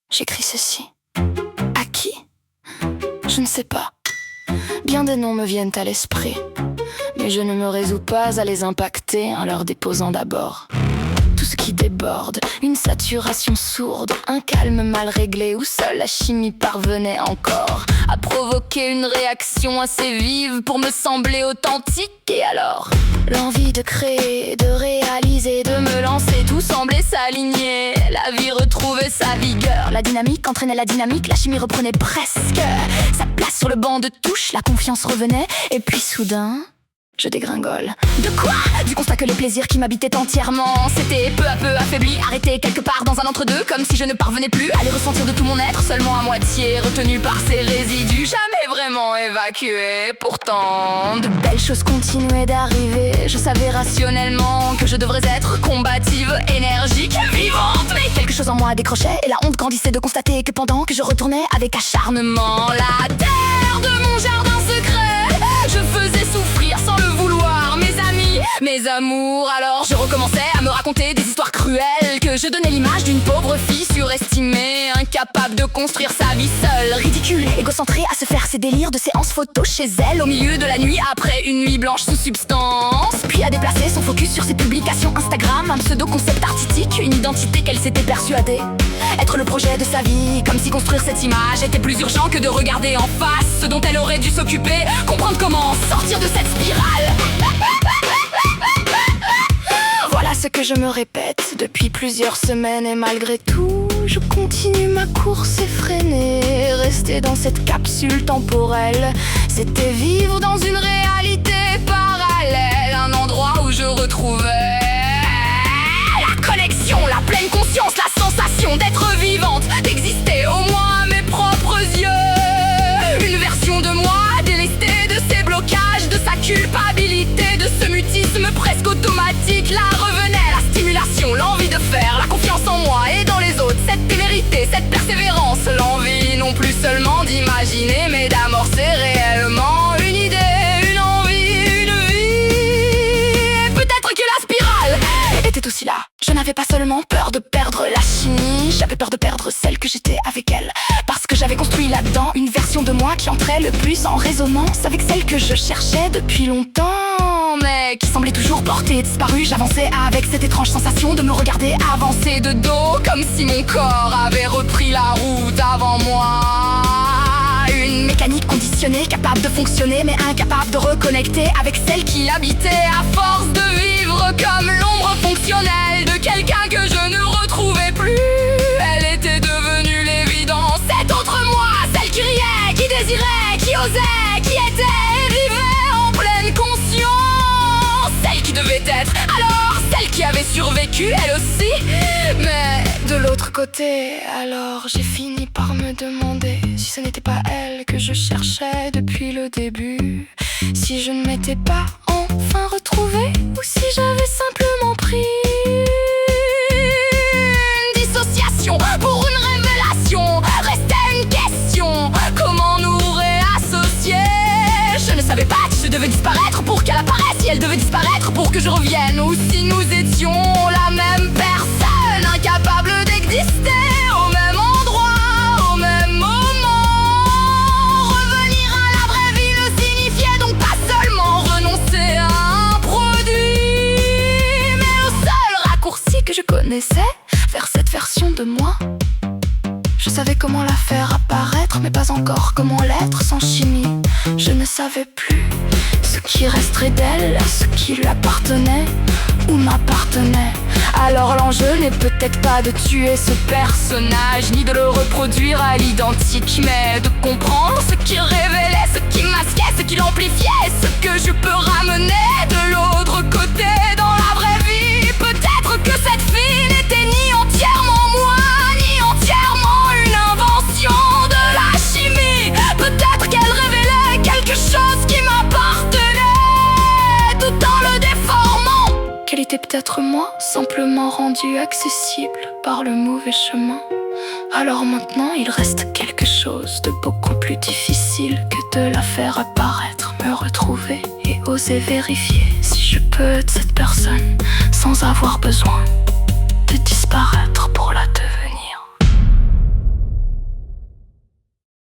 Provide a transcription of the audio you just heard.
J'écris ceci. À qui? Je ne sais pas. Bien des noms me viennent à l'esprit, mais je ne me résous pas à les impacter en leur déposant d'abord tout ce qui déborde, une saturation sourde, un calme mal réglé où seule la chimie parvenait encore à provoquer une réaction assez vive pour me sembler authentique. Et alors, l'envie de créer, de réaliser, de me lancer, tout semblait s'aligner. La vie retrouvait sa vigueur, la dynamique entraînait la dynamique, la chimie reprenait presque sa place sur le banc de touche, la confiance revenait, et puis soudain... je dégringole. De quoi? Du constat que les plaisirs qui m'habitaient entièrement s'étaient peu à peu affaiblis, arrêtés quelque part dans un entre-deux, comme si je ne parvenais plus à les ressentir de tout mon être, seulement à moitié retenu par ces résidus, jamais vraiment évacués. Pourtant, de belles choses continuaient d'arriver. Je savais rationnellement que je devrais être combative, énergique, vivante, mais quelque chose en moi décrochait et la honte grandissait de constater que pendant que je retournais avec acharnement la terre de mon jardin secret, je faisais souffrir sans le vouloir mes amis, mes amours. Alors je recommençais à me raconter des histoires cruelles, que je donnais l'image d'une pauvre fille surestimée, incapable de construire sa vie seule, ridicule, égocentrée à se faire ses délires de séances photos chez elle au milieu de la nuit après une nuit blanche sous substance, puis à déplacer son focus sur ses publications Instagram, un pseudo-concept artistique, une identité qu'elle s'était persuadée être le projet de sa vie, comme si construire cette image était plus urgent que de regarder en face ce dont elle aurait dû s'occuper, comprendre comment sortir de cette spirale. Voilà ce que je me répète depuis plusieurs semaines, et malgré tout, je continue ma course effrénée. Rester dans cette capsule temporelle, c'était vivre dans une réalité parallèle, un endroit où je retrouvais la connexion, la pleine conscience, la sensation d'être vivante, d'exister au moins à mes propres yeux. Une version de moi délestée de ses blocages, de sa culpabilité, de ce mutisme presque automatique. Là revenait la stimulation, l'envie de faire, la confiance en moi et dans les autres, cette témérité, cette persévérance, l'envie non plus seulement d'imaginer mais d'amorcer réellement une idée, une envie, une vie. Et peut-être que la spirale était aussi là. Je n'avais pas seulement peur de perdre la chimie, j'avais peur de perdre celle que j'étais avec elle, parce que j'avais construit là-dedans une version de moi qui entrait le plus en résonance avec celle que je cherchais depuis longtemps, mais qui semblait toujours portée disparue. J'avançais avec cette étrange sensation de me regarder avancer de dos, comme si mon corps avait repris la route avant moi. Une mécanique conditionnée, capable de fonctionner mais incapable de reconnecter avec celle qui habitait, à force de vivre comme l'ombre fonctionnelle de quelqu'un que je ne retrouvais plus. Elle était devenue l'évidence, cette autre moi, celle qui riait, qui désirait, qui osait, qui était et vivait en pleine conscience, celle qui devait être, alors celle qui avait survécu elle aussi. Mais de l'autre côté, alors j'ai fini par me demander si ce n'était pas elle que je cherchais depuis le début, si je ne m'étais pas enfin retrouvée, ou si j'avais simplement pris une dissociation pour une révélation. Restait une question, comment nous réassocier? Je ne savais pas si je devais disparaître pour qu'elle apparaisse, si elle devait disparaître pour que je revienne, ou si nous étions la même personne, incapable d'exister au même endroit, au même moment. Revenir à la vraie vie ne signifiait donc pas seulement renoncer à un produit, mais le seul raccourci que je connaissais vers cette version de moi. Je savais comment la faire apparaître, mais pas encore comment l'être sans chimie. Je ne savais plus ce qui resterait d'elle, ce qui lui appartenait ou m'appartenait. Alors l'enjeu n'est peut-être pas de tuer ce personnage, ni de le reproduire à l'identique, mais de comprendre ce qui révélait, ce qui masquait, ce qui l'amplifiait, ce que je peux ramener de l'autre côté dans la vraie vie. Peut-être que cette fille n'était ni entièrement moi, ni entièrement une invention de la chimie. Peut-être qu'elle révélait quelque chose qui m'appartenait, tout en le déformant. Qu'elle était peut-être moi, simplement rendue accessible par le mauvais chemin. Alors maintenant il reste quelque chose de beaucoup plus difficile que de la faire apparaître, me retrouver et oser vérifier si je peux être cette personne sans avoir besoin de disparaître pour